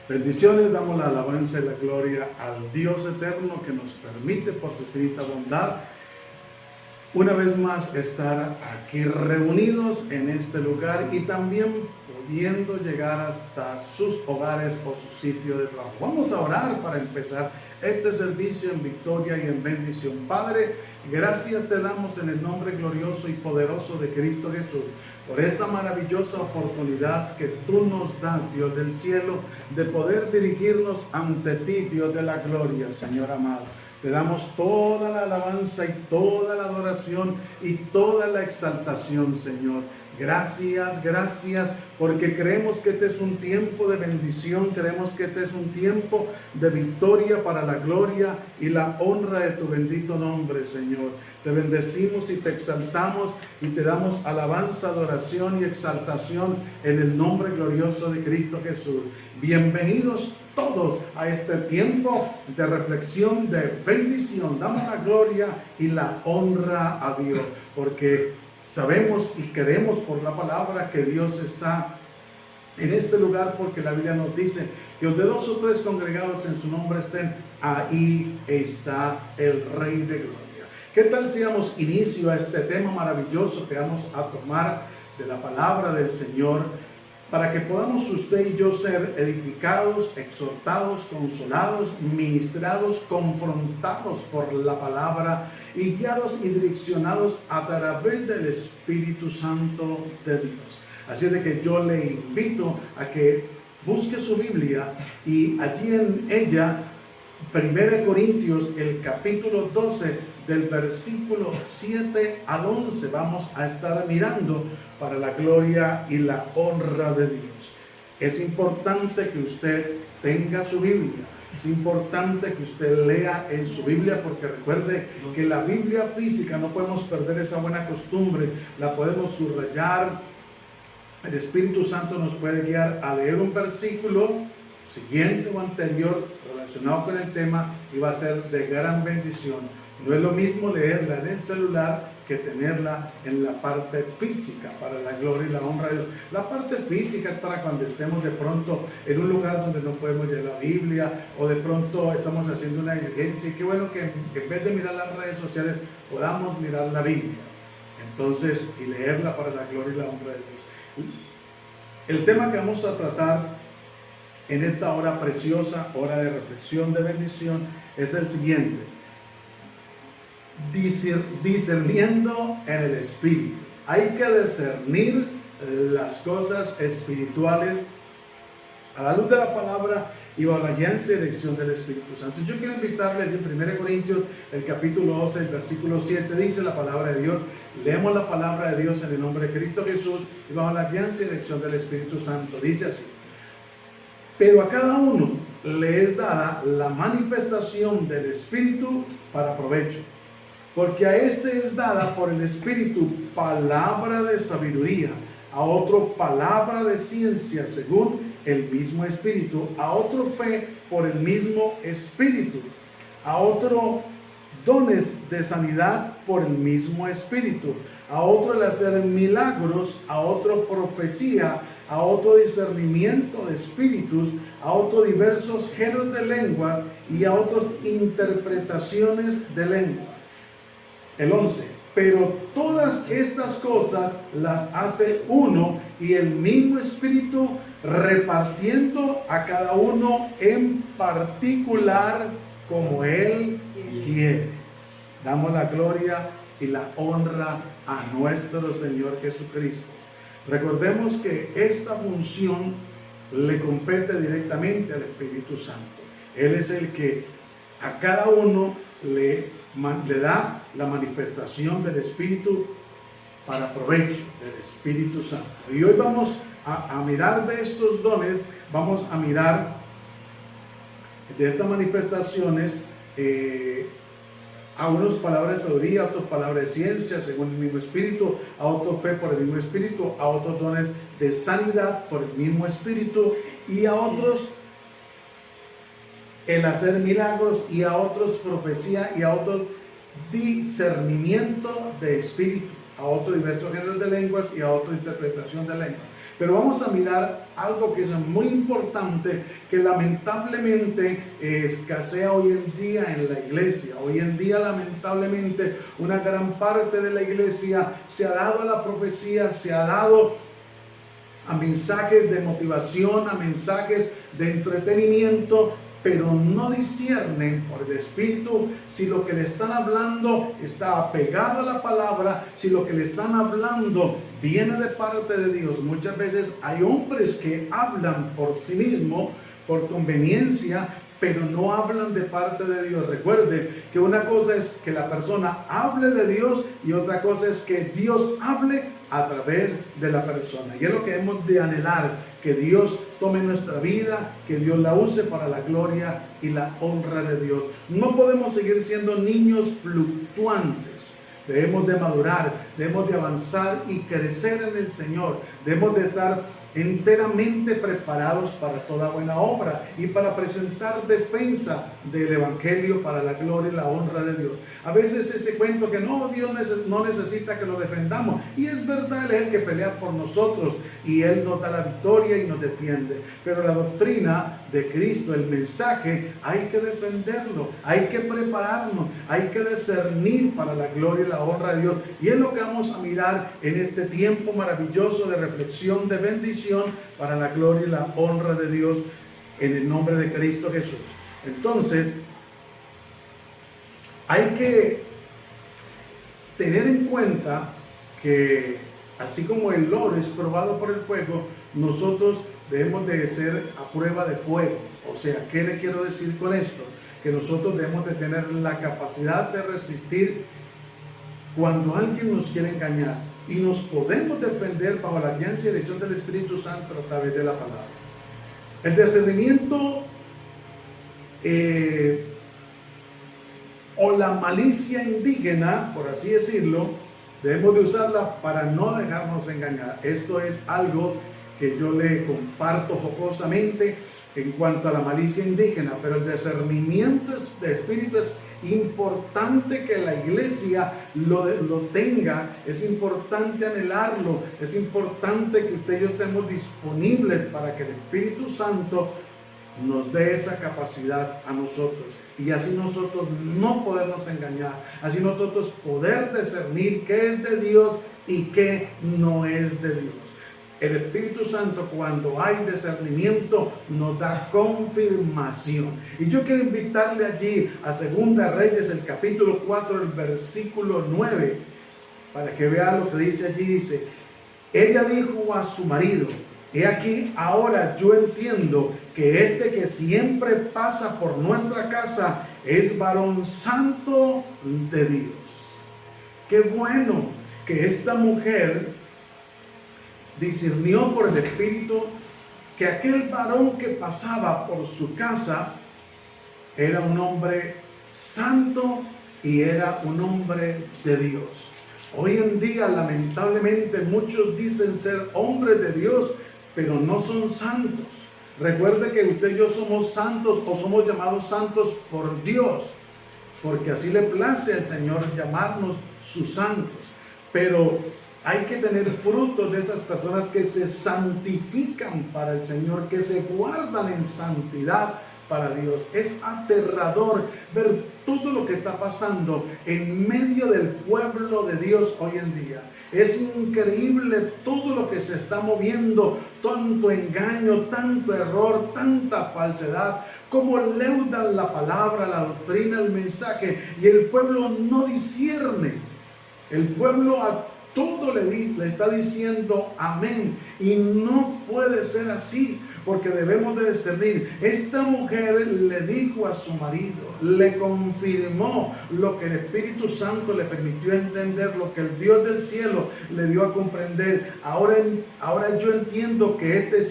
Bendiciones, damos la alabanza y la gloria al Dios eterno que nos permite por su infinita bondad una vez más estar aquí reunidos en este lugar y también pudiendo llegar hasta sus hogares o su sitio de trabajo. Vamos a orar para empezar este servicio en victoria y en bendición. Padre, gracias te damos en el nombre glorioso y poderoso de Cristo Jesús por esta maravillosa oportunidad que tú nos das, Dios del cielo, de poder dirigirnos ante ti, Dios de la gloria, Señor amado. Te damos toda la alabanza y toda la adoración y toda la exaltación, Señor. Gracias, gracias, porque creemos que este es un tiempo de bendición, creemos que este es un tiempo de victoria para la gloria y la honra de tu bendito nombre, Señor. Te bendecimos y te exaltamos y te damos alabanza, adoración y exaltación en el nombre glorioso de Cristo Jesús. Bienvenidos todos a este tiempo de reflexión, de bendición. Damos la gloria y la honra a Dios, porque sabemos y creemos por la palabra que Dios está en este lugar, porque la Biblia nos dice que donde dos o tres congregados en su nombre estén, ahí está el Rey de Gloria. ¿Qué tal si damos inicio a este tema maravilloso que vamos a tomar de la palabra del Señor, para que podamos usted y yo ser edificados, exhortados, consolados, ministrados, confrontados por la palabra y guiados y direccionados a través del Espíritu Santo de Dios? Así es de que yo le invito a que busque su Biblia y allí en ella, 1 Corintios, el capítulo 12, del versículo 7 al 11, vamos a estar mirando para la gloria y la honra de Dios. Es importante que usted tenga su Biblia. Es importante que usted lea en su Biblia, porque recuerde que la Biblia física no podemos perder esa buena costumbre, la podemos subrayar. El Espíritu Santo nos puede guiar a leer un versículo siguiente o anterior relacionado con el tema y va a ser de gran bendición. No es lo mismo leerla en el celular que tenerla en la parte física, para la gloria y la honra de Dios. La parte física es para cuando estemos de pronto en un lugar donde no podemos leer la Biblia, o de pronto estamos haciendo una diligencia, y qué bueno que en vez de mirar las redes sociales podamos mirar la Biblia, entonces, y leerla para la gloria y la honra de Dios. El tema que vamos a tratar en esta hora preciosa, hora de reflexión, de bendición, es el siguiente: discerniendo en el Espíritu. Hay que discernir las cosas espirituales a la luz de la palabra y bajo la guianza y dirección del Espíritu Santo. Yo quiero invitarles en 1 Corintios, el capítulo 12, el versículo 7, dice la palabra de Dios. Leemos la palabra de Dios en el nombre de Cristo Jesús y bajo la guianza y dirección del Espíritu Santo. Dice así: pero a cada uno le es dada la manifestación del Espíritu para provecho. Porque a este es dada por el Espíritu palabra de sabiduría, a otro palabra de ciencia según el mismo Espíritu, a otro fe por el mismo Espíritu, a otro dones de sanidad por el mismo Espíritu, a otro el hacer milagros, a otro profecía, a otro discernimiento de espíritus, a otro diversos géneros de lengua y a otros interpretaciones de lengua. El 11, pero todas estas cosas las hace uno y el mismo Espíritu, repartiendo a cada uno en particular como Él quiere. Damos la gloria y la honra a nuestro Señor Jesucristo. Recordemos que esta función le compete directamente al Espíritu Santo. Él es el que a cada uno le da la manifestación del Espíritu para provecho del Espíritu Santo. Y hoy vamos a mirar de estos dones, vamos a mirar de estas manifestaciones, a unos palabras de sabiduría, a otros palabras de ciencia según el mismo Espíritu, a otros fe por el mismo Espíritu, a otros dones de sanidad por el mismo Espíritu, y a otros el hacer milagros, y a otros profecía, y a otros discernimiento de espíritu, a otros diversos géneros de lenguas y a otra interpretación de lenguas. Pero vamos a mirar algo que es muy importante, que lamentablemente escasea hoy en día en la iglesia. Hoy en día, lamentablemente, una gran parte de la iglesia se ha dado a la profecía, se ha dado a mensajes de motivación, a mensajes de entretenimiento, pero no disciernen por el Espíritu si lo que le están hablando está apegado a la palabra, si lo que le están hablando viene de parte de Dios. Muchas veces hay hombres que hablan por sí mismos, por conveniencia, pero no hablan de parte de Dios. Recuerde que una cosa es que la persona hable de Dios y otra cosa es que Dios hable a través de la persona. Y es lo que hemos de anhelar, que Dios tome nuestra vida, que Dios la use para la gloria y la honra de Dios. No podemos seguir siendo niños fluctuantes. Debemos de madurar, debemos de avanzar y crecer en el Señor. Debemos de estar enteramente preparados para toda buena obra y para presentar defensa del Evangelio para la gloria y la honra de Dios. A veces ese cuento que no, Dios no necesita que lo defendamos, y es verdad, Él es el que pelea por nosotros y Él nos da la victoria y nos defiende, pero la doctrina de Cristo, el mensaje, hay que defenderlo, hay que prepararnos, hay que discernir para la gloria y la honra de Dios, y es lo que vamos a mirar en este tiempo maravilloso de reflexión, de bendición para la gloria y la honra de Dios, en el nombre de Cristo Jesús. Entonces, hay que tener en cuenta que así como el oro es probado por el fuego, nosotros debemos de ser a prueba de fuego. O sea, ¿qué le quiero decir con esto? Que nosotros debemos de tener la capacidad de resistir cuando alguien nos quiere engañar, y nos podemos defender bajo la guianza y dirección del Espíritu Santo a través de la palabra. El discernimiento o la malicia indígena, por así decirlo, debemos de usarla para no dejarnos engañar. Esto es algo que yo le comparto jocosamente en cuanto a la malicia indígena, pero el discernimiento de espíritu es importante que la iglesia lo tenga, es importante anhelarlo, es importante que usted y yo estemos disponibles para que el Espíritu Santo nos dé esa capacidad a nosotros, y así nosotros no podernos engañar, así nosotros poder discernir qué es de Dios y qué no es de Dios. El Espíritu Santo, cuando hay discernimiento, nos da confirmación. Y yo quiero invitarle allí a Segunda Reyes, el capítulo 4, el versículo 9, para que vea lo que dice allí. Dice: ella dijo a su marido: he aquí, ahora yo entiendo que este que siempre pasa por nuestra casa es varón santo de Dios. Qué bueno que esta mujer discernió por el Espíritu que aquel varón que pasaba por su casa era un hombre santo y era un hombre de Dios. Hoy en día, lamentablemente, muchos dicen ser hombres de Dios, pero no son santos. Recuerde que usted y yo somos santos, o somos llamados santos por Dios, porque así le place al Señor llamarnos sus santos. Pero hay que tener frutos de esas personas que se santifican para el Señor, que se guardan en santidad para Dios. Es aterrador ver todo lo que está pasando en medio del pueblo de Dios hoy en día. Es increíble todo lo que se está moviendo, tanto engaño, tanto error, tanta falsedad, como leudan la palabra, la doctrina, el mensaje, y el pueblo no discierne. El pueblo a todo le está diciendo amén, y no puede ser así, porque debemos de discernir. Esta mujer le dijo a su marido, le confirmó lo que el Espíritu Santo le permitió entender, lo que el Dios del cielo le dio a comprender. Ahora yo entiendo que este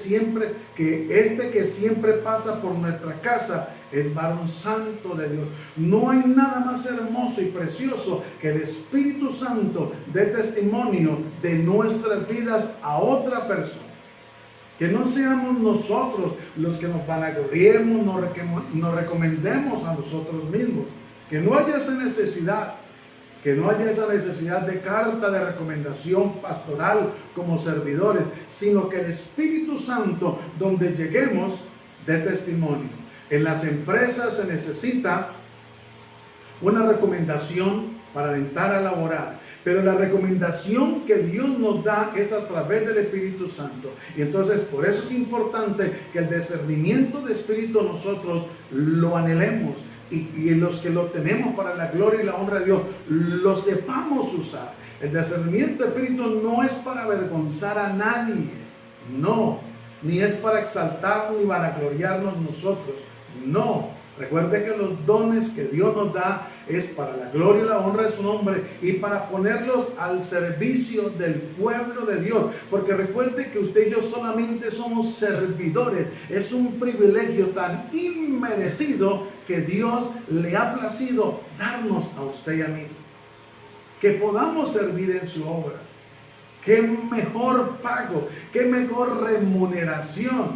que siempre pasa por nuestra casa es varón santo de Dios. No hay nada más hermoso y precioso que el Espíritu Santo dé testimonio de nuestras vidas a otra persona. Que no seamos nosotros los que nos vanagloriemos, nos recomendemos a nosotros mismos. Que no haya esa necesidad. que no haya esa necesidad de carta de recomendación pastoral como servidores, sino que el Espíritu Santo, donde lleguemos, dé testimonio. En las empresas se necesita una recomendación para entrar a laborar, pero la recomendación que Dios nos da es a través del Espíritu Santo. Y entonces por eso es importante que el discernimiento de espíritu nosotros lo anhelemos, y los que lo tenemos para la gloria y la honra de Dios, lo sepamos usar. El discernimiento de espíritu no es para avergonzar a nadie, no, ni es para exaltar ni para gloriarnos nosotros, no. Recuerde que los dones que Dios nos da es para la gloria y la honra de su nombre y para ponerlos al servicio del pueblo de Dios. Porque recuerde que usted y yo solamente somos servidores. Es un privilegio tan inmerecido que Dios le ha placido darnos a usted y a mí. Que podamos servir en su obra. Qué mejor pago, qué mejor remuneración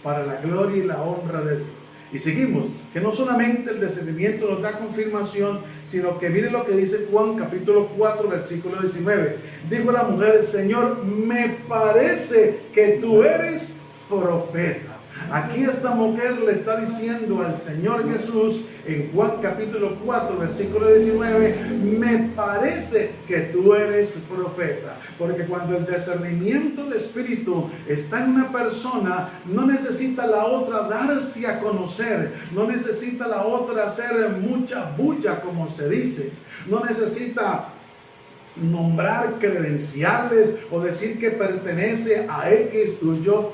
para la gloria y la honra de Dios. Y seguimos, que no solamente el discernimiento nos da confirmación, sino que mire lo que dice Juan capítulo 4, versículo 19. Dijo la mujer: Señor, me parece que tú eres profeta. Aquí esta mujer le está diciendo al Señor Jesús en Juan capítulo 4, versículo 19, me parece que tú eres profeta. Porque cuando el discernimiento de espíritu está en una persona, no necesita la otra darse a conocer, no necesita la otra hacer mucha bulla, como se dice, no necesita nombrar credenciales o decir que pertenece a X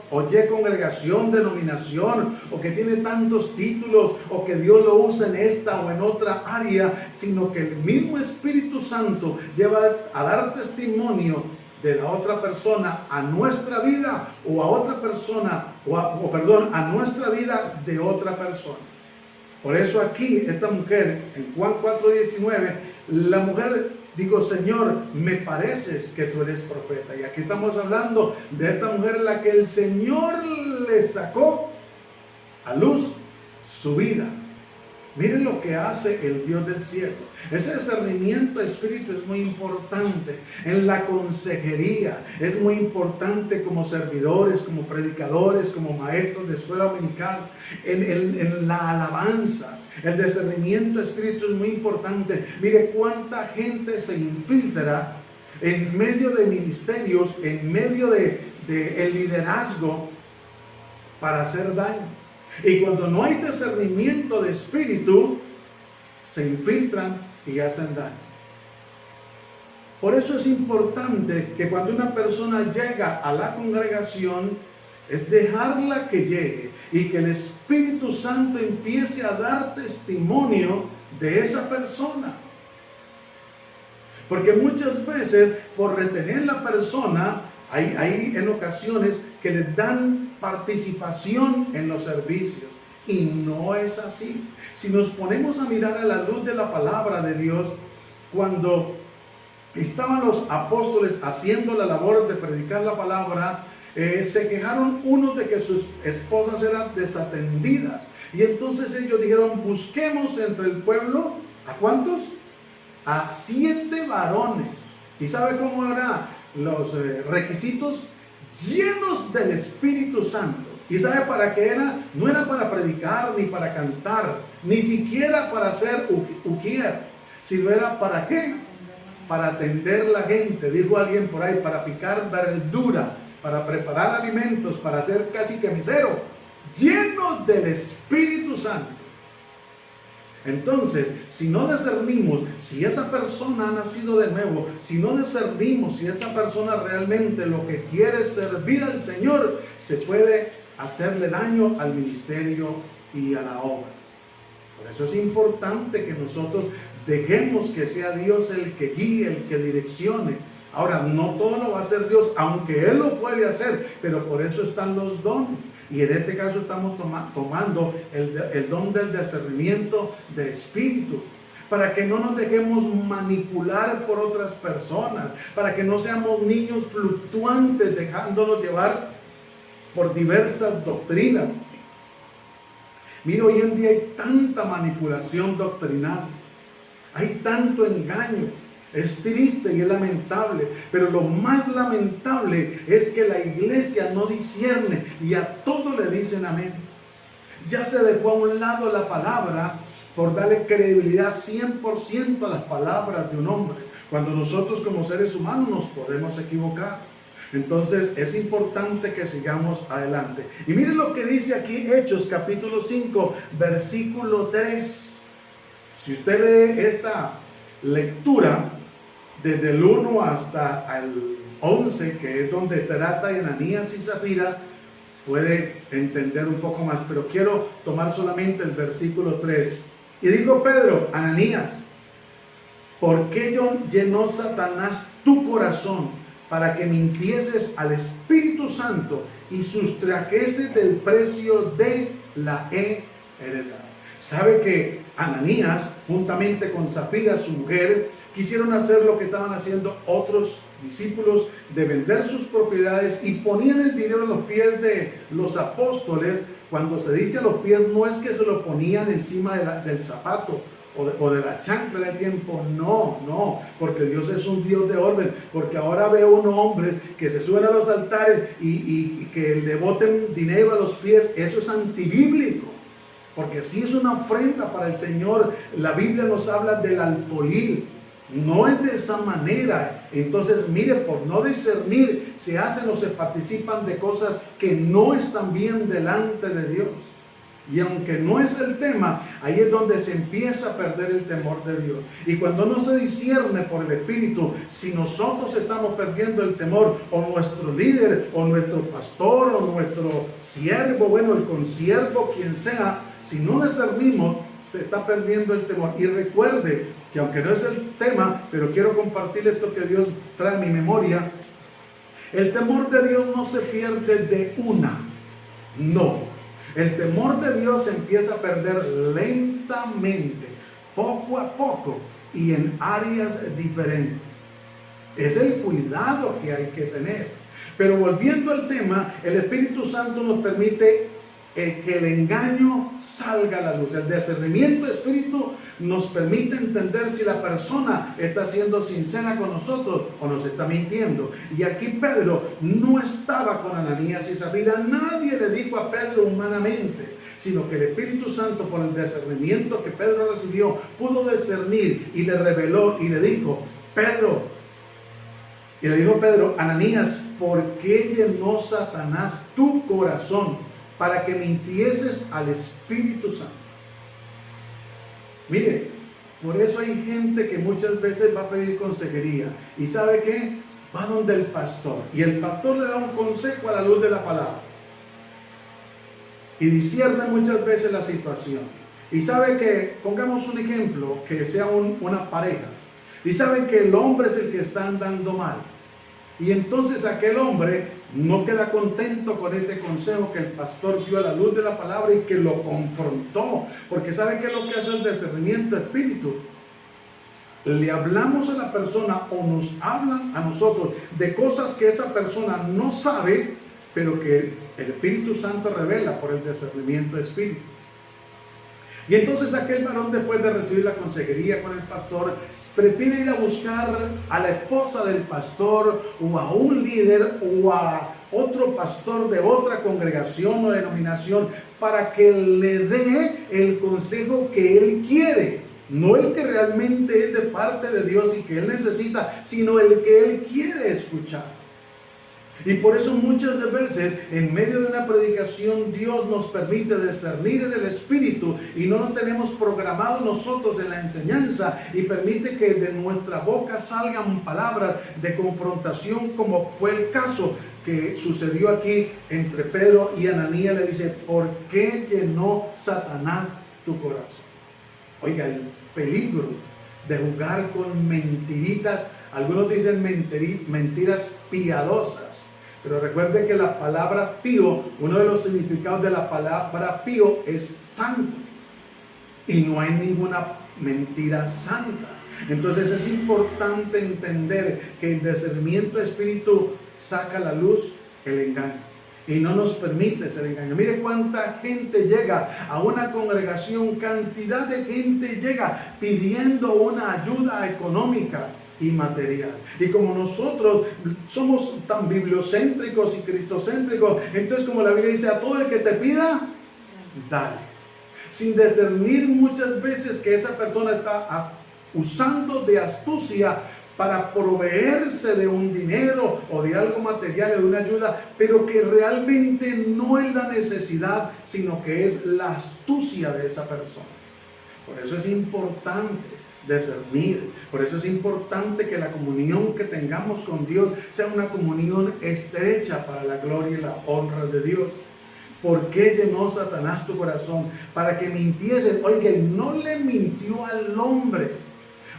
o Y congregación, denominación, o que tiene tantos títulos, o que Dios lo usa en esta o en otra área, sino que el mismo Espíritu Santo lleva a dar testimonio de la otra persona a nuestra vida, o a otra persona, a nuestra vida de otra persona. Por eso aquí esta mujer, en Juan 4:19, la mujer digo: Señor, me pareces que tú eres profeta. Y aquí estamos hablando de esta mujer en la que el Señor le sacó a luz su vida. Miren lo que hace el Dios del cielo. Ese discernimiento de espíritu es muy importante. En la consejería es muy importante, como servidores, como predicadores, como maestros de escuela dominical. En la alabanza, el discernimiento de espíritu es muy importante. Mire cuánta gente se infiltra en medio de ministerios, en medio de el liderazgo, para hacer daño. Y cuando no hay discernimiento de espíritu, se infiltran y hacen daño. Por eso es importante que cuando una persona llega a la congregación, es dejarla que llegue y que el Espíritu Santo empiece a dar testimonio de esa persona. Porque muchas veces, por retener la persona, hay en ocasiones que les dan participación en los servicios, y no es así. Si nos ponemos a mirar a la luz de la palabra de Dios, cuando estaban los apóstoles haciendo la labor de predicar la palabra, se quejaron unos de que sus esposas eran desatendidas, y entonces ellos dijeron: busquemos entre el pueblo, ¿a cuántos? A 7 varones. ¿Y sabe cómo eran los requisitos? Llenos del Espíritu Santo. ¿Y sabe para qué era? No era para predicar, ni para cantar, ni siquiera para hacer ujier, sino era ¿para qué? Para atender la gente. Dijo alguien por ahí: para picar verdura, para preparar alimentos, para ser casi que mesero. Llenos del Espíritu Santo. Entonces, si no discernimos si esa persona ha nacido de nuevo, si no discernimos si esa persona realmente lo que quiere es servir al Señor, se puede hacerle daño al ministerio y a la obra. Por eso es importante que nosotros dejemos que sea Dios el que guíe, el que direccione. Ahora, no todo lo va a hacer Dios, aunque Él lo puede hacer, pero por eso están los dones. Y en este caso estamos tomando el don del discernimiento de espíritu, para que no nos dejemos manipular por otras personas, para que no seamos niños fluctuantes dejándonos llevar por diversas doctrinas. Mira, hoy en día hay tanta manipulación doctrinal. Hay tanto engaño. Es triste y es lamentable, pero lo más lamentable es que la iglesia no discierne y a todo le dicen amén. Ya se dejó a un lado la palabra por darle credibilidad 100% a las palabras de un hombre, cuando nosotros como seres humanos nos podemos equivocar. Entonces es importante que sigamos adelante. Y miren lo que dice aquí Hechos capítulo 5, versículo 3. Si usted lee esta lectura desde el 1 hasta el 11, que es donde trata de Ananías y Zafira, puede entender un poco más, pero quiero tomar solamente el versículo 3. Y dijo Pedro: Ananías, ¿por qué llenó Satanás tu corazón para que mintieses al Espíritu Santo y sustrajeses del precio de la heredad? Sabe que Ananías, juntamente con Zafira, su mujer, quisieron hacer lo que estaban haciendo otros discípulos, de vender sus propiedades y ponían el dinero a los pies de los apóstoles. Cuando se dice a los pies, no es que se lo ponían encima del zapato o de la chancla de tiempo, no, porque Dios es un Dios de orden. Porque ahora veo unos hombres que se suben a los altares y que le boten dinero a los pies. Eso es antibíblico, porque si es una ofrenda para el Señor. La Biblia nos habla del alfolí. No es de esa manera. Entonces, mire, por no discernir, se hacen o se participan de cosas que no están bien delante de Dios. Y aunque no es el tema, ahí es donde se empieza a perder el temor de Dios. Y cuando no se discierne por el Espíritu, si nosotros estamos perdiendo el temor, o nuestro líder, o nuestro pastor, o nuestro siervo, bueno, el consiervo, quien sea, si no discernimos, se está perdiendo el temor. Y recuerde que aunque no es el tema, pero quiero compartir esto que Dios trae a mi memoria. El temor de Dios no se pierde de una, no. El temor de Dios se empieza a perder lentamente, poco a poco y en áreas diferentes. Es el cuidado que hay que tener. Pero volviendo al tema, el Espíritu Santo nos permite que el engaño salga a la luz. El discernimiento de espíritu nos permite entender si la persona está siendo sincera con nosotros o nos está mintiendo. Y aquí Pedro no estaba con Ananías y Zafira. Nadie le dijo a Pedro humanamente, sino que el Espíritu Santo, por el discernimiento que Pedro recibió, pudo discernir y le reveló y le dijo: Pedro, y le dijo Pedro: Ananías, ¿por qué llenó Satanás tu corazón para que mintieses al Espíritu Santo? Mire, por eso hay gente que muchas veces va a pedir consejería. ¿Y sabe qué? Va donde el pastor. Y el pastor le da un consejo a la luz de la palabra. Y discierne muchas veces la situación. Y sabe que, pongamos un ejemplo, que sea una pareja. Y saben que el hombre es el que está andando mal. Y entonces aquel hombre no queda contento con ese consejo que el pastor dio a la luz de la palabra y que lo confrontó. Porque ¿sabe qué es lo que hace el discernimiento de espíritu? Le hablamos a la persona o nos hablan a nosotros de cosas que esa persona no sabe, pero que el Espíritu Santo revela por el discernimiento de espíritu. Y entonces aquel varón, después de recibir la consejería con el pastor, prefiere ir a buscar a la esposa del pastor o a un líder o a otro pastor de otra congregación o denominación para que le dé el consejo que él quiere. No el que realmente es de parte de Dios y que él necesita, sino el que él quiere escuchar. Y por eso muchas veces en medio de una predicación Dios nos permite discernir en el Espíritu y no lo tenemos programado nosotros en la enseñanza, y permite que de nuestra boca salgan palabras de confrontación, como fue el caso que sucedió aquí entre Pedro y Ananías. Le dice: ¿por qué llenó Satanás tu corazón? Oiga, el peligro de jugar con mentiritas. Algunos dicen mentiras piadosas. Pero recuerde que la palabra pío, uno de los significados de la palabra pío es santo. Y no hay ninguna mentira santa. Entonces es importante entender que el discernimiento de espíritu saca a la luz el engaño. y no nos permite ser engañados. Mire cuánta gente llega a una congregación, cantidad de gente llega pidiendo una ayuda económica y material. Y como nosotros somos tan bibliocéntricos y cristocéntricos, entonces como la Biblia dice, a todo el que te pida, dale. Sin discernir muchas veces que esa persona está usando de astucia para proveerse de un dinero o de algo material o de una ayuda, pero que realmente no es la necesidad, sino que es la astucia de esa persona. Por eso es importante discernir, por eso es importante que la comunión que tengamos con Dios sea una comunión estrecha para la gloria y la honra de Dios. ¿Por qué llenó Satanás tu corazón? Para que mintieses. Oiga, no le mintió al hombre.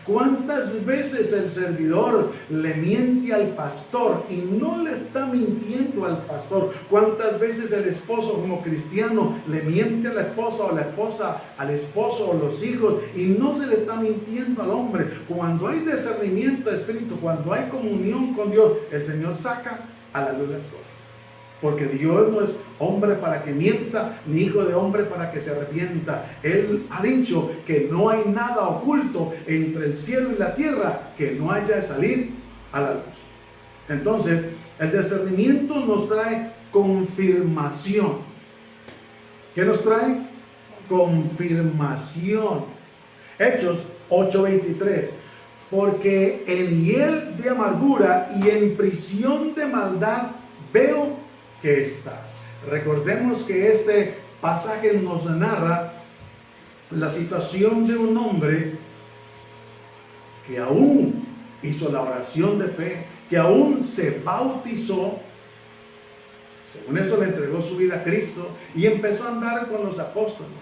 ¿Cuántas veces el servidor le miente al pastor y no le está mintiendo al pastor? ¿Cuántas veces el esposo como cristiano le miente a la esposa o la esposa al esposo o los hijos y no se le está mintiendo al hombre? Cuando hay discernimiento de espíritu, cuando hay comunión con Dios, el Señor saca a la luz las cosas. Porque Dios no es hombre para que mienta, ni hijo de hombre para que se arrepienta. Él ha dicho que no hay nada oculto entre el cielo y la tierra que no haya de salir a la luz. Entonces, el discernimiento nos trae confirmación. ¿Qué nos trae? Confirmación. Hechos 8:23. Porque en hiel de amargura y en prisión de maldad veo que estás. Recordemos que este pasaje nos narra la situación de un hombre que aún hizo la oración de fe, que aún se bautizó, según eso le entregó su vida a Cristo y empezó a andar con los apóstoles.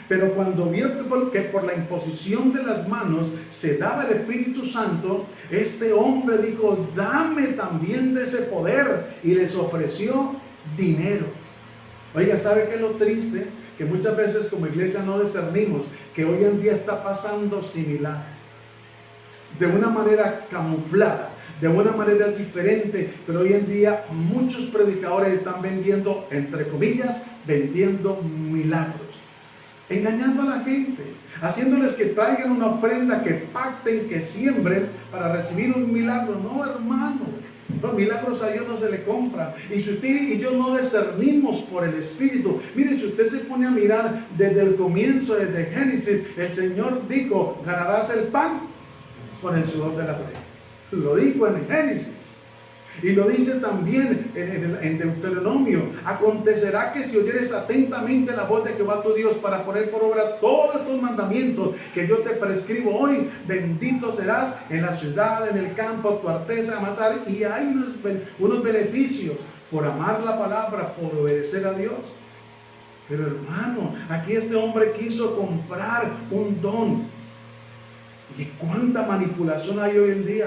Pero cuando vio que por la imposición de las manos se daba el Espíritu Santo, este hombre dijo, dame también de ese poder, y les ofreció dinero. Oiga, ¿sabe qué es lo triste? Que muchas veces como iglesia no discernimos que hoy en día está pasando similar, de una manera camuflada, de una manera diferente, pero hoy en día muchos predicadores están vendiendo, entre comillas, vendiendo milagros. Engañando a la gente, haciéndoles que traigan una ofrenda, que pacten, que siembren para recibir un milagro. No, hermano, los milagros a Dios no se le compran. Y si usted y yo no discernimos por el Espíritu, mire, si usted se pone a mirar desde el comienzo, desde Génesis, el Señor dijo, ganarás el pan con el sudor de la frente. Lo dijo en Génesis. Y lo dice también en Deuteronomio. Acontecerá que si oyeres atentamente la voz de Jehová tu Dios para poner por obra todos estos mandamientos que yo te prescribo hoy, bendito serás en la ciudad, en el campo, tu arteza, amasar. Y hay unos beneficios por amar la palabra, por obedecer a Dios. Pero hermano, aquí este hombre quiso comprar un don. ¿Y cuánta manipulación hay hoy en día?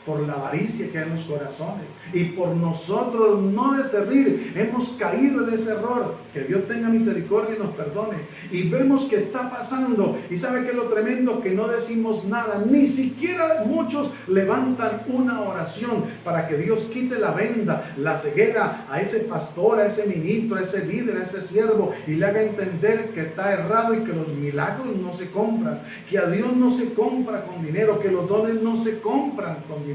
Por la avaricia que hay en los corazones y por nosotros no discernir, hemos caído en ese error. Que Dios tenga misericordia y nos perdone. Y vemos que está pasando, y ¿sabe qué es lo tremendo? Que no decimos nada, ni siquiera muchos levantan una oración para que Dios quite la venda, la ceguera a ese pastor, a ese ministro, a ese líder, a ese siervo, y le haga entender que está errado y que los milagros no se compran, que a Dios no se compra con dinero, que los dones no se compran con dinero.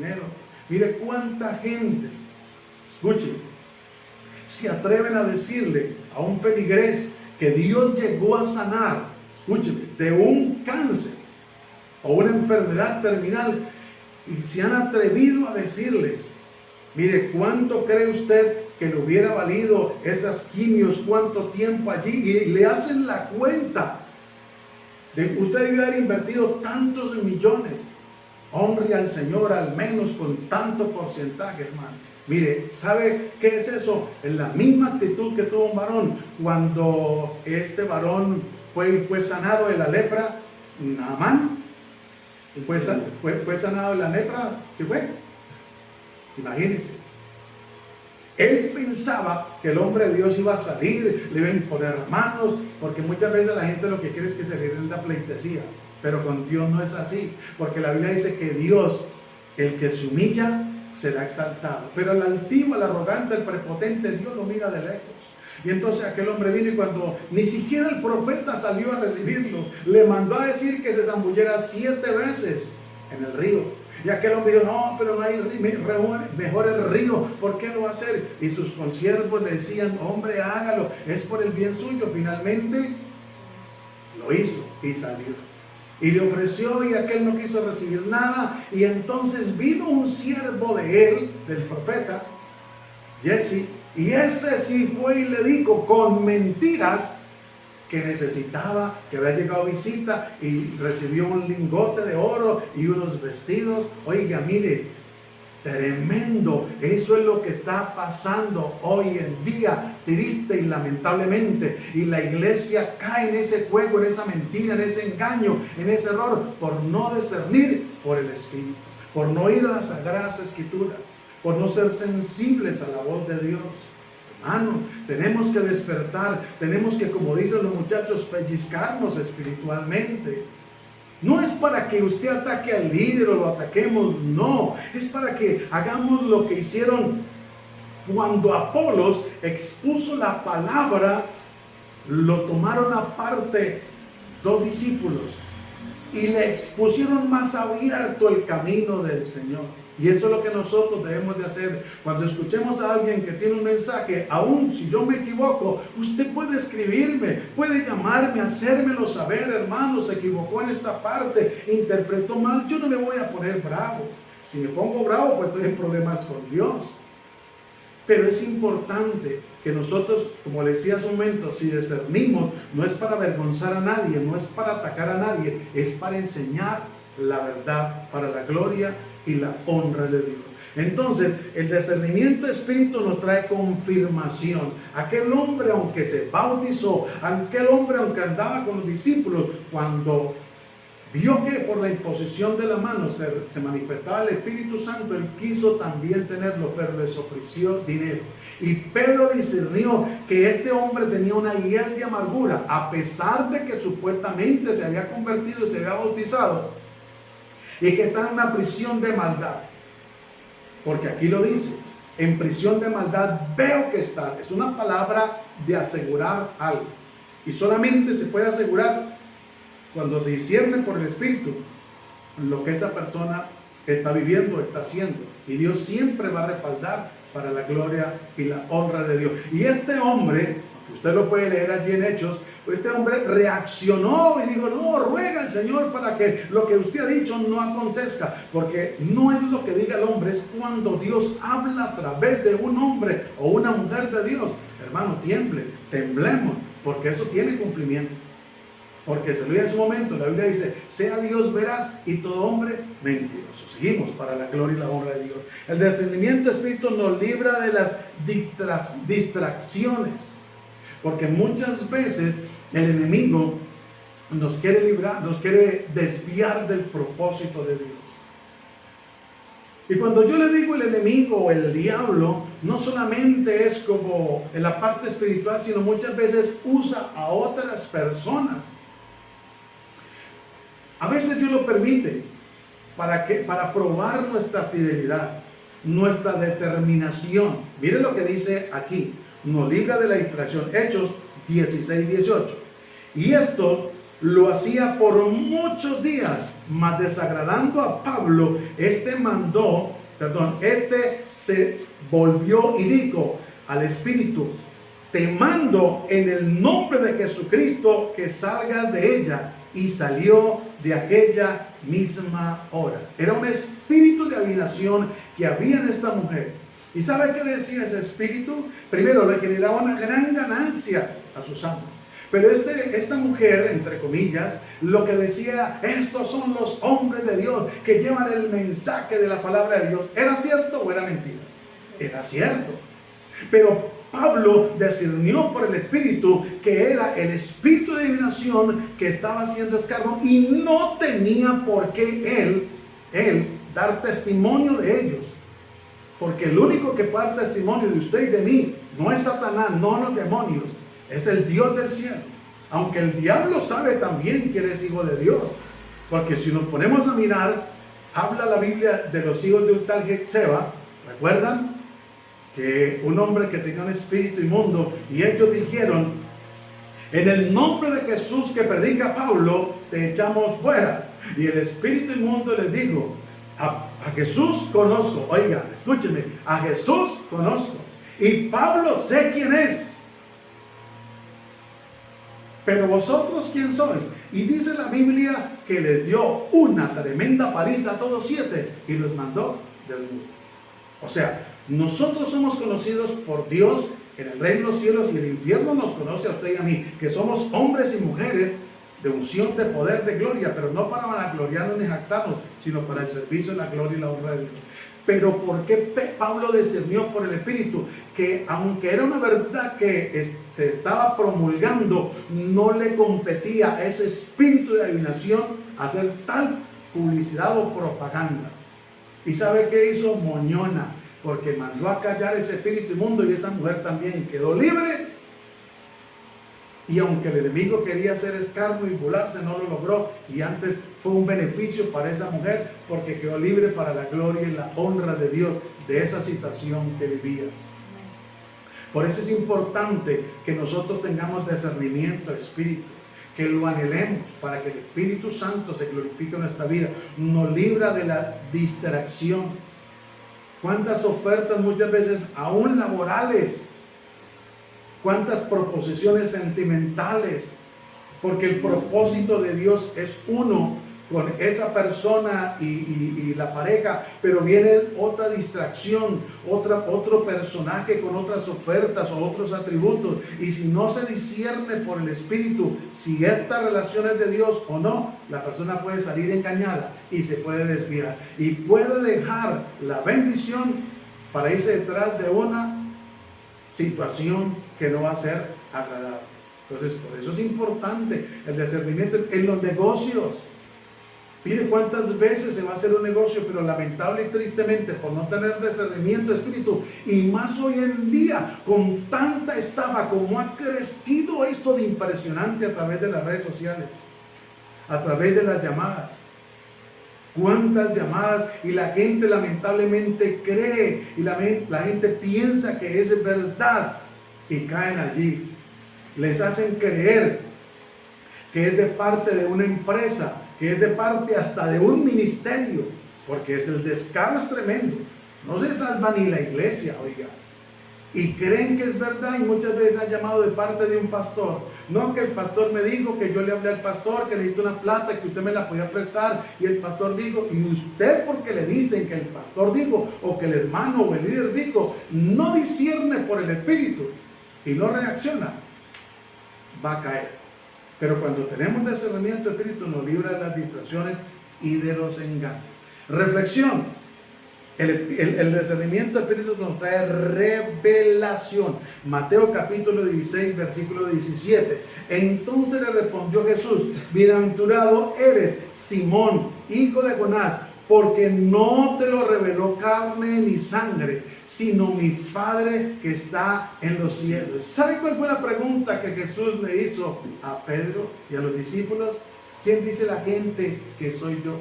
Mire cuánta gente, escuchen, se atreven a decirle a un feligrés que Dios llegó a sanar, escúcheme, de un cáncer o una enfermedad terminal, y se han atrevido a decirles, mire, ¿cuánto cree usted que le hubiera valido esas quimios? ¿Cuánto tiempo allí? Y le hacen la cuenta de usted debió haber invertido tantos millones. Honre al Señor al menos con tanto porcentaje, hermano. Mire, ¿sabe qué es eso? Es la misma actitud que tuvo un varón cuando este varón fue sanado de la lepra, Naamán. Fue sanado de la lepra, ¿sí fue? Imagínense. Él pensaba que el hombre de Dios iba a salir, le iba a imponer manos, porque muchas veces la gente lo que quiere es que se le rinda pleitesía. Pero con Dios no es así, porque la Biblia dice que Dios, el que se humilla, será exaltado. Pero el altivo, el arrogante, el prepotente, Dios lo mira de lejos. Y entonces aquel hombre vino, y cuando ni siquiera el profeta salió a recibirlo, le mandó a decir que se zambullera 7 veces en el río. Y aquel hombre dijo: no, pero no hay mejor el río, ¿por qué lo va a hacer? Y sus consiervos le decían: hombre, hágalo, es por el bien suyo. Finalmente lo hizo y salió. Y le ofreció, y aquel no quiso recibir nada. Y entonces vino un siervo de él, del profeta Giezi, y ese sí fue y le dijo con mentiras que necesitaba, que había llegado visita y recibió un lingote de oro y unos vestidos. Oiga, mire, tremendo. Eso es lo que está pasando hoy en día, triste y lamentablemente. Y la iglesia cae en ese juego, en esa mentira, en ese engaño, en ese error, por no discernir por el Espíritu, por no ir a las Sagradas Escrituras, por no ser sensibles a la voz de Dios. Hermano, tenemos que despertar, tenemos que, como dicen los muchachos, pellizcarnos espiritualmente. No es para que usted ataque al líder o lo ataquemos, no. Es para que hagamos lo que hicieron cuando Apolos expuso la palabra. Lo tomaron aparte 2 discípulos y le expusieron más abierto el camino del Señor. Y eso es lo que nosotros debemos de hacer. Cuando escuchemos a alguien que tiene un mensaje, aún si yo me equivoco, usted puede escribirme, puede llamarme, hacérmelo saber: hermano, se equivocó en esta parte, interpretó mal. Yo no me voy a poner bravo. Si me pongo bravo, pues estoy en problemas con Dios. Pero es importante que nosotros, como le decía hace un momento, si discernimos, no es para avergonzar a nadie, no es para atacar a nadie, es para enseñar la verdad, para la gloria y la honra de Dios. Entonces, el discernimiento de espíritu nos trae confirmación. Aquel hombre, aunque se bautizó, aquel hombre, aunque andaba con los discípulos, cuando vio que por la imposición de la mano se manifestaba el Espíritu Santo, él quiso también tenerlo, pero les ofreció dinero. Y Pedro discernió que este hombre tenía una hiel de amargura, a pesar de que supuestamente se había convertido y se había bautizado, y que está en una prisión de maldad. Porque aquí lo dice: en prisión de maldad veo que estás. Es una palabra de asegurar algo. Y solamente se puede asegurar cuando se discierne por el Espíritu lo que esa persona está viviendo, está haciendo. Y Dios siempre va a respaldar para la gloria y la honra de Dios. Y este hombre, usted lo puede leer allí en Hechos, este hombre reaccionó y dijo: no, ruega al Señor para que lo que usted ha dicho no acontezca. Porque no es lo que diga el hombre, es cuando Dios habla a través de un hombre o una mujer de Dios. Hermano, temblemos, porque eso tiene cumplimiento. Porque se lo dice en su momento, la Biblia dice: sea Dios veraz y todo hombre mentiroso. Seguimos para la gloria y la honra de Dios. El discernimiento de espíritu nos libra de las distracciones. Porque muchas veces el enemigo nos quiere librar, nos quiere desviar del propósito de Dios. Y cuando yo le digo el enemigo o el diablo, no solamente es como en la parte espiritual, sino muchas veces usa a otras personas. A veces Dios lo permite para probar nuestra fidelidad, nuestra determinación. Miren lo que dice aquí: nos libra de la distracción. Hechos 16:18. Y esto lo hacía por muchos días, mas desagradando a Pablo, este se volvió y dijo al Espíritu: te mando en el nombre de Jesucristo que salgas de ella. Y salió de aquella misma hora. Era un espíritu de adivinación que había en esta mujer. ¿Y sabe qué decía ese espíritu? Primero, le generaba una gran ganancia a sus amos. Pero esta mujer, entre comillas, lo que decía: estos son los hombres de Dios que llevan el mensaje de la palabra de Dios. ¿Era cierto o era mentira? Era cierto. Pero Pablo discernió por el Espíritu que era el espíritu de adivinación que estaba haciendo escarnio, y no tenía por qué él dar testimonio de ellos. Porque el único que puede dar testimonio de usted y de mí no es Satanás, no los demonios, es el Dios del cielo. Aunque el diablo sabe también quién es hijo de Dios. Porque si nos ponemos a mirar, habla la Biblia de los hijos de un tal Seba, ¿Recuerdan? Que un hombre que tenía un espíritu inmundo, y ellos dijeron: en el nombre de Jesús que predica Pablo, te echamos fuera. Y el espíritu inmundo les dijo: a Jesús conozco. Oiga, escúchenme, a Jesús conozco, y Pablo sé quién es. Pero vosotros, ¿quién sois? Y dice la Biblia que le dio una tremenda paliza a todos 7 y los mandó del mundo. O sea, nosotros somos conocidos por Dios en el reino de los cielos, y el infierno nos conoce a usted y a mí, que somos hombres y mujeres de unción, de poder, de gloria, pero no para vanagloriarnos ni jactarnos, sino para el servicio, la gloria y la honra de Dios. Pero ¿por qué Pablo discernió por el Espíritu? Que aunque era una verdad que se estaba promulgando, no le competía a ese espíritu de adivinación hacer tal publicidad o propaganda. ¿Y sabe qué hizo? Moñona, porque mandó a callar ese espíritu inmundo, y esa mujer también quedó libre. Y aunque el enemigo quería hacer escarnio y burlarse, no lo logró. Y antes fue un beneficio para esa mujer, porque quedó libre para la gloria y la honra de Dios de esa situación que vivía. Por eso es importante que nosotros tengamos discernimiento de espíritu, que lo anhelemos para que el Espíritu Santo se glorifique en nuestra vida, nos libra de la distracción. ¿Cuántas ofertas muchas veces, aún laborales? ¿Cuántas proposiciones sentimentales? Porque el propósito de Dios es uno con esa persona y la pareja, pero viene otra distracción, otro personaje con otras ofertas o otros atributos, y si no se discierne por el Espíritu si esta relación es de Dios o no, la persona puede salir engañada y se puede desviar, y puede dejar la bendición para irse detrás de una situación que no va a ser agradable. Entonces, por eso es importante el discernimiento en los negocios. Mire cuántas veces se va a hacer un negocio, pero lamentable y tristemente, por no tener discernimiento de espíritu, y más hoy en día con tanta estafa, como ha crecido esto de impresionante a través de las redes sociales, a través de las llamadas. Cuántas llamadas, y la gente lamentablemente cree, y la gente piensa que es verdad, y caen allí. Les hacen creer que es de parte de una empresa, que es de parte hasta de un ministerio, porque el descaro es tremendo. No se salva ni la iglesia, oiga. Y creen que es verdad, y muchas veces han llamado de parte de un pastor. No, que el pastor me dijo, que yo le hablé al pastor, que necesito una plata, que usted me la podía prestar, y el pastor dijo, y usted, porque le dicen que el pastor dijo, o que el hermano o el líder dijo, no discierne por el Espíritu y no reacciona, va a caer. Pero cuando tenemos discernimiento del Espíritu, nos libra de las distracciones y de los engaños. Reflexión. El discernimiento del Espíritu nos trae revelación. Mateo capítulo 16, versículo 17. Entonces le respondió Jesús: bienaventurado eres, Simón, hijo de Jonás, porque no te lo reveló carne ni sangre, sino mi Padre que está en los cielos. ¿Sabe cuál fue la pregunta que Jesús le hizo a Pedro y a los discípulos? ¿Quién dice la gente que soy yo?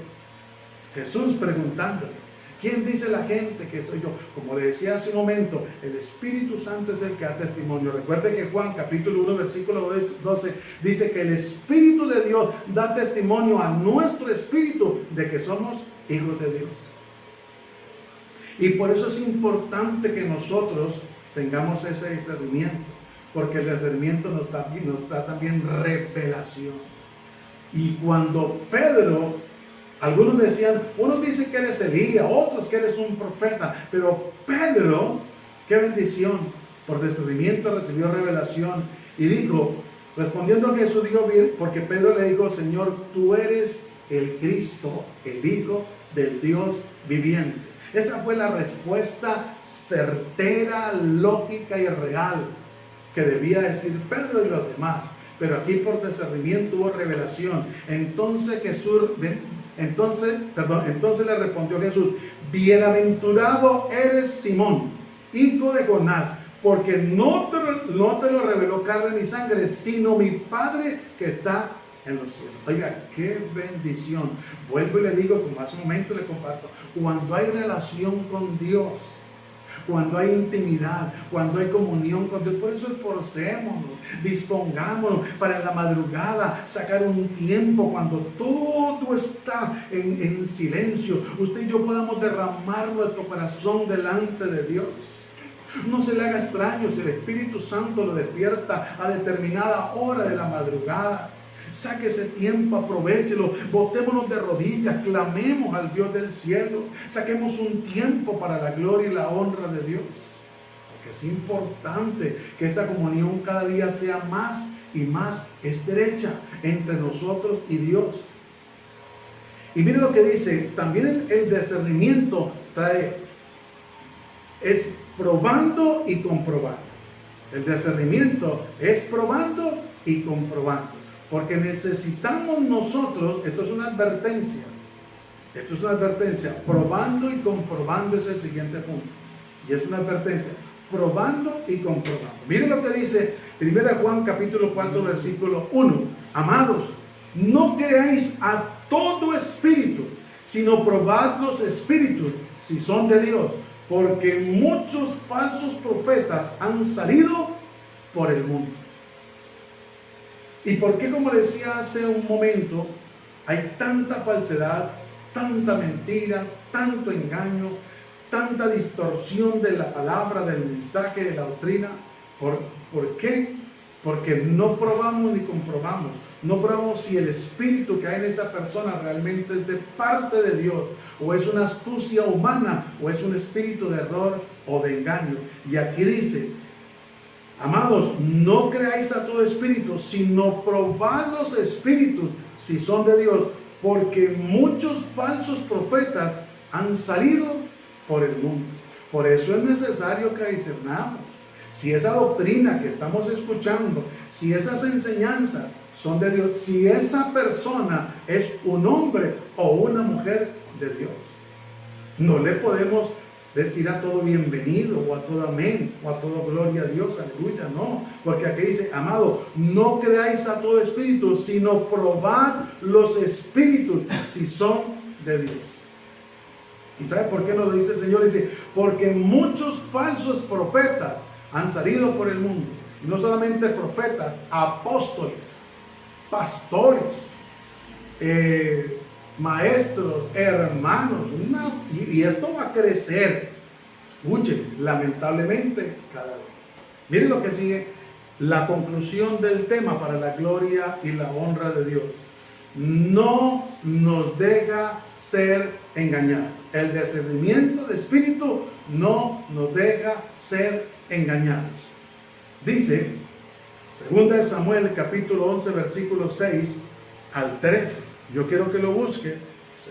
Jesús preguntándole. ¿Quién dice la gente que soy yo? Como le decía hace un momento, el Espíritu Santo es el que da testimonio. Recuerde que Juan capítulo 1 versículo 12 dice que el Espíritu de Dios da testimonio a nuestro espíritu de que somos hijos de Dios. Y por eso es importante que nosotros tengamos ese discernimiento, porque el discernimiento nos da también revelación. Y cuando Pedro, algunos decían, unos dicen que eres Elías, otros que eres un profeta, pero Pedro, qué bendición, por discernimiento recibió revelación, y dijo, respondiendo a Jesús, dijo bien, porque Pedro le dijo, Señor, tú eres el Cristo, el Hijo del Dios viviente. Esa fue la respuesta certera, lógica y real que debía decir Pedro y los demás. Pero aquí por discernimiento hubo revelación. Entonces le respondió Jesús: bienaventurado eres, Simón, hijo de Jonás, porque no te lo reveló carne ni sangre, sino mi Padre que está en los cielos. Oiga, qué bendición. Vuelvo y le digo, como hace un momento le comparto, cuando hay relación con Dios, cuando hay intimidad, cuando hay comunión con Dios. Por eso esforcémonos, dispongámonos para en la madrugada sacar un tiempo cuando todo está en silencio. Usted y yo podamos derramar nuestro corazón delante de Dios. No se le haga extraño si el Espíritu Santo lo despierta a determinada hora de la madrugada. Saque ese tiempo, aprovéchelo, botémonos de rodillas, clamemos al Dios del cielo, saquemos un tiempo para la gloria y la honra de Dios. Porque es importante que esa comunión cada día sea más y más estrecha entre nosotros y Dios. Y mire lo que dice, también el discernimiento es probando y comprobando. El discernimiento es probando y comprobando. Porque necesitamos nosotros, esto es una advertencia, probando y comprobando es el siguiente punto. Y es una advertencia, probando y comprobando. Miren lo que dice 1 Juan capítulo 4 versículo 1. Amados, no creáis a todo espíritu, sino probad los espíritus si son de Dios, porque muchos falsos profetas han salido por el mundo. ¿Y por qué, como decía hace un momento, hay tanta falsedad, tanta mentira, tanto engaño, tanta distorsión de la palabra, del mensaje, de la doctrina? ¿Por qué? Porque no probamos ni comprobamos. No probamos si el espíritu que hay en esa persona realmente es de parte de Dios, o es una astucia humana, o es un espíritu de error o de engaño. Y aquí dice, amados, no creáis a todo espíritu, sino probad los espíritus si son de Dios, porque muchos falsos profetas han salido por el mundo. Por eso es necesario que discernamos si esa doctrina que estamos escuchando, si esas enseñanzas son de Dios, si esa persona es un hombre o una mujer de Dios. No le podemos decir a todo bienvenido, o a todo amén, o a todo gloria a Dios, aleluya, no, porque aquí dice, amado, no creáis a todo espíritu, sino probad los espíritus si son de Dios. ¿Y sabe por qué nos lo dice el Señor? Dice, porque muchos falsos profetas han salido por el mundo, y no solamente profetas, apóstoles, pastores, maestros, hermanos, y esto va a crecer. Escuchen, lamentablemente cada vez. Miren lo que sigue, la conclusión del tema para la gloria y la honra de Dios. No nos deja ser engañados. El discernimiento de espíritu no nos deja ser engañados. Dice 2 Samuel capítulo 11 versículo 6 al 13. Yo quiero que lo busque.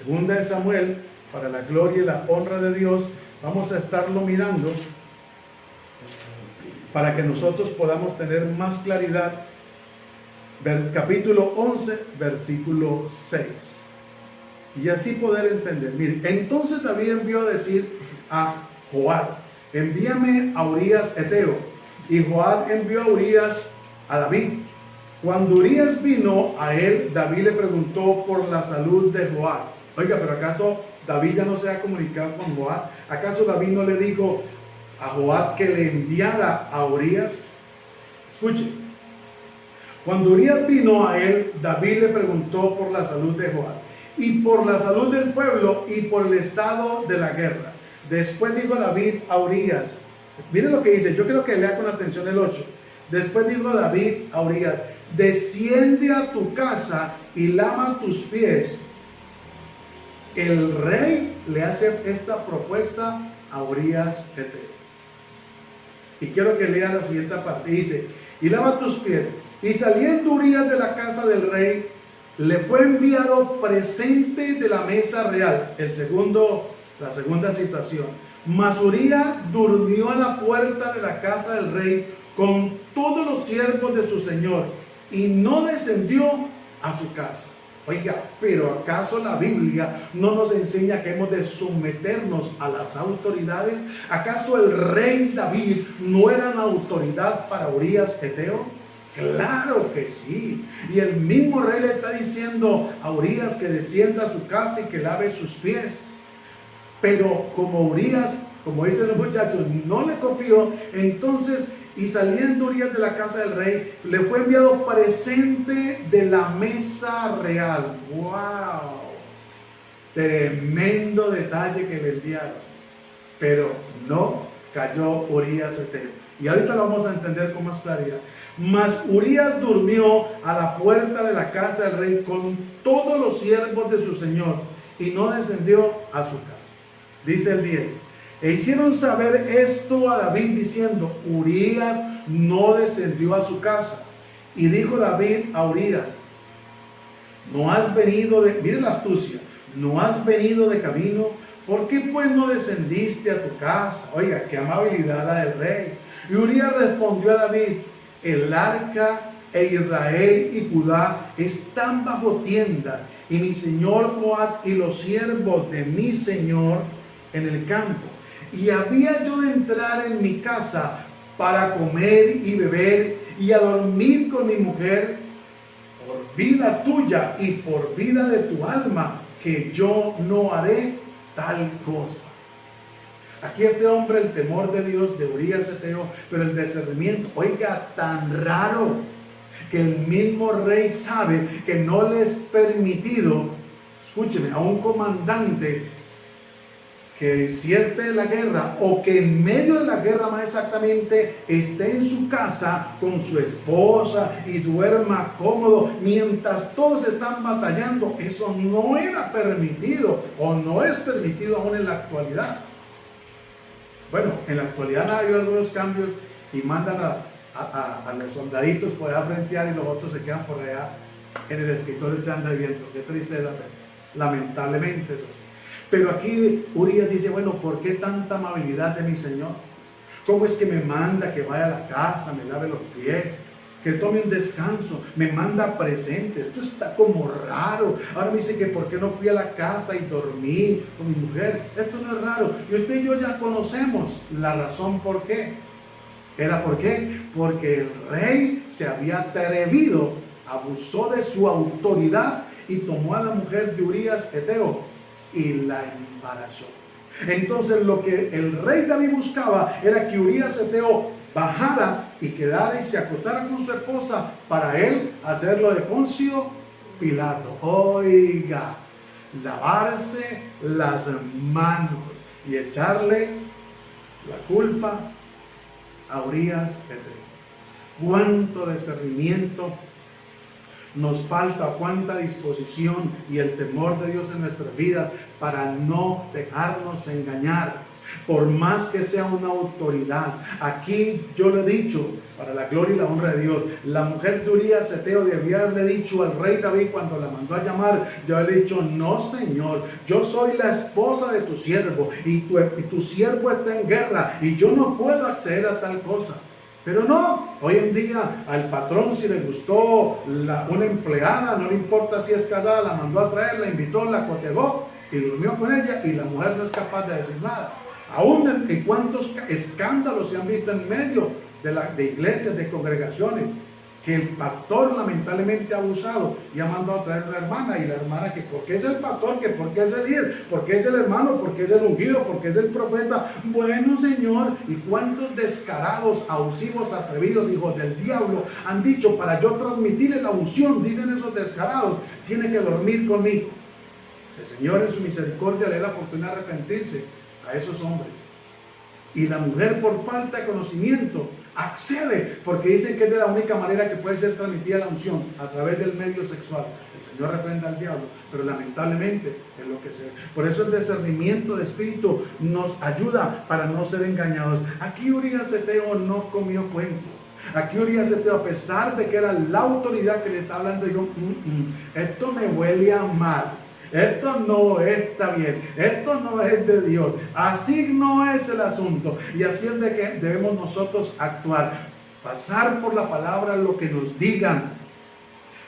2 Samuel, para la gloria y la honra de Dios. Vamos a estarlo mirando para que nosotros podamos tener más claridad. Capítulo 11, versículo 6. Y así poder entender. Mire, entonces David envió a decir a Joab, envíame a Urías Eteo. Y Joab envió a Urías a David. Cuando Urías vino a él, David le preguntó por la salud de Joab. Oiga, pero ¿acaso David ya no se ha comunicado con Joab? ¿Acaso David no le dijo a Joab que le enviara a Urías? Escuche. Cuando Urías vino a él, David le preguntó por la salud de Joab, y por la salud del pueblo, y por el estado de la guerra. Después dijo David a Urías, miren lo que dice, yo quiero que lea con atención el 8. Después dijo David a Urías, desciende a tu casa y lava tus pies. El rey le hace esta propuesta a Urías Eteo. Y quiero que lea la siguiente parte. Dice, y lava tus pies. Y saliendo Urías de la casa del rey, le fue enviado presente de la mesa real. La segunda citación. Mas Urías durmió a la puerta de la casa del rey con todos los siervos de su señor, y no descendió a su casa. Oiga, pero ¿acaso la Biblia no nos enseña que hemos de someternos a las autoridades? ¿Acaso el rey David no era una autoridad para Urías Eteo? Claro que sí. Y el mismo rey le está diciendo a Urías que descienda a su casa y que lave sus pies. Pero como Urías como dicen los muchachos, no le copió. Entonces, y saliendo Urías de la casa del rey, le fue enviado presente de la mesa real. ¡Wow! Tremendo detalle que le enviaron. Pero no cayó Urías heteo. Y ahorita lo vamos a entender con más claridad. Mas Urías durmió a la puerta de la casa del rey con todos los siervos de su señor y no descendió a su casa. Dice el 10. E hicieron saber esto a David diciendo: Urías no descendió a su casa. Y dijo David a Urías: no has venido de, miren la astucia, no has venido de camino, ¿por qué pues no descendiste a tu casa? Oiga, qué amabilidad la del rey. Y Urías respondió a David: el arca e Israel y Judá están bajo tienda, y mi señor Joab y los siervos de mi señor en el campo. Y había yo de entrar en mi casa para comer y beber y a dormir con mi mujer, por vida tuya y por vida de tu alma, que yo no haré tal cosa. Aquí este hombre, el temor de Dios de Urías heteo, pero el discernimiento, oiga, tan raro que el mismo rey sabe que no le es permitido, escúcheme, a un comandante que disierte la guerra, o que en medio de la guerra más exactamente esté en su casa con su esposa y duerma cómodo mientras todos están batallando. Eso no era permitido, o no es permitido aún en la actualidad. Bueno, en la actualidad ha habido algunos cambios y mandan a los soldaditos por allá a frentear y los otros se quedan por allá en el escritorio echando el viento. Qué tristeza, lamentablemente es así. Pero aquí Urías dice: bueno, ¿por qué tanta amabilidad de mi señor? ¿Cómo es que me manda que vaya a la casa, me lave los pies, que tome un descanso, me manda presentes? Esto está como raro. Ahora me dice que por qué no fui a la casa y dormí con mi mujer. Esto no es raro. Y usted y yo ya conocemos la razón por qué. ¿Era por qué? Porque el rey se había atrevido, abusó de su autoridad y tomó a la mujer de Urías heteo y la embarazó. Entonces lo que el rey David buscaba era que Urías heteo bajara y quedara y se acostara con su esposa para él hacerlo de Poncio Pilato. Oiga, lavarse las manos y echarle la culpa a Urías heteo. Cuánto discernimiento nos falta, cuánta disposición y el temor de Dios en nuestras vidas para no dejarnos engañar, por más que sea una autoridad. Aquí yo le he dicho, para la gloria y la honra de Dios, la mujer de Urías heteo debía haberle dicho al rey David cuando la mandó a llamar, yo le he dicho: no señor, yo soy la esposa de tu siervo y tu siervo está en guerra y yo no puedo acceder a tal cosa. Pero no, hoy en día al patrón, si le gustó una empleada, no le importa si es casada, la mandó a traer, la invitó, la cotejó y durmió con ella, y la mujer no es capaz de decir nada. Aún en cuántos escándalos se han visto en medio de iglesias, de congregaciones, que el pastor lamentablemente ha abusado y ha mandado a traer a la hermana, y la hermana que porque es el pastor, que porque es el líder, porque es el hermano, porque es el ungido, porque es el profeta. Bueno, señor, y cuántos descarados, abusivos, atrevidos, hijos del diablo han dicho: para yo transmitirle la unción, dicen esos descarados, tiene que dormir conmigo. El Señor en su misericordia le da la oportunidad de arrepentirse a esos hombres. Y la mujer, por falta de conocimiento, accede, porque dicen que es de la única manera que puede ser transmitida la unción, a través del medio sexual. El Señor reprenda al diablo, pero lamentablemente es lo que se ve. Por eso el discernimiento de espíritu nos ayuda para no ser engañados. Aquí Urías heteo no comió cuento. Aquí Urías heteo, a pesar de que era la autoridad que le está hablando, dijo: esto me huele a mal. Esto no está bien, esto no es de Dios, así no es el asunto. Y así es de que debemos nosotros actuar, pasar por la palabra lo que nos digan,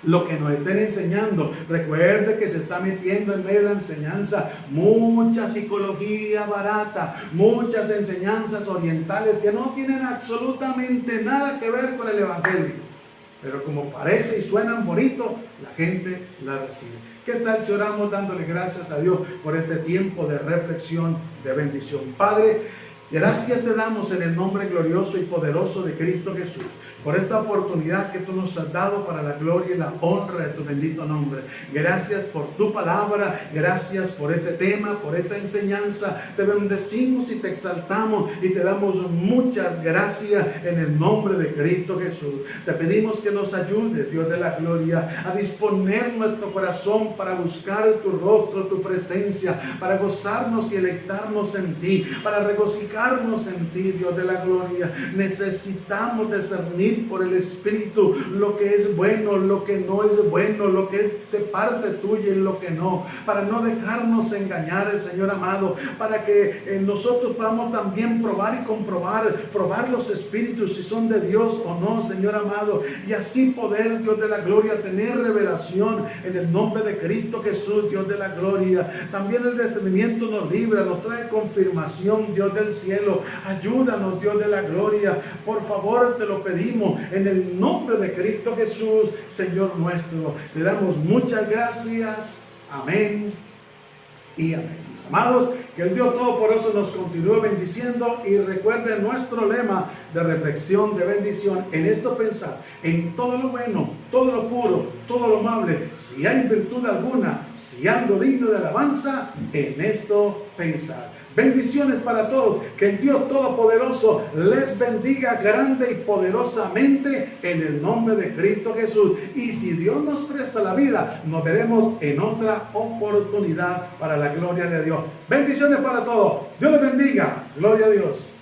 lo que nos estén enseñando. Recuerde que se está metiendo en medio de la enseñanza mucha psicología barata, muchas enseñanzas orientales que no tienen absolutamente nada que ver con el evangelio, pero como parece y suenan bonito, la gente la recibe. ¿Qué tal si oramos dándole gracias a Dios por este tiempo de reflexión, de bendición? Padre, Gracias te damos en el nombre glorioso y poderoso de Cristo Jesús, por esta oportunidad que tú nos has dado para la gloria y la honra de tu bendito nombre. Gracias por tu palabra, gracias por este tema, por esta enseñanza. Te bendecimos y te exaltamos y te damos muchas gracias en el nombre de Cristo Jesús. Te pedimos que nos ayudes, Dios de la gloria, a disponer nuestro corazón para buscar tu rostro, tu presencia, para gozarnos y electarnos en ti, para regocijarnos en ti, Dios de la gloria. Necesitamos discernir por el Espíritu lo que es bueno, lo que no es bueno, lo que es de parte tuya y lo que no, para no dejarnos engañar, Señor amado, para que nosotros podamos también probar y probar los espíritus si son de Dios o no, Señor amado, y así poder, Dios de la gloria, tener revelación en el nombre de Cristo Jesús, Dios de la gloria. También el discernimiento nos libra, nos trae confirmación, Dios del cielo. Ayúdanos, Dios de la gloria, por favor te lo pedimos en el nombre de Cristo Jesús, Señor nuestro. Te damos muchas gracias. Amén y amén. Mis amados, que el Dios Todopoderoso nos continúe bendiciendo, y recuerden nuestro lema de reflexión, de bendición: en esto pensar, en todo lo bueno, todo lo puro, todo lo amable, si hay virtud alguna, si algo digno de alabanza, en esto pensar. Bendiciones para todos, que el Dios Todopoderoso les bendiga grande y poderosamente en el nombre de Cristo Jesús. Y si Dios nos presta la vida, nos veremos en otra oportunidad para la gloria de Dios. Bendiciones para todos. Dios les bendiga. Gloria a Dios.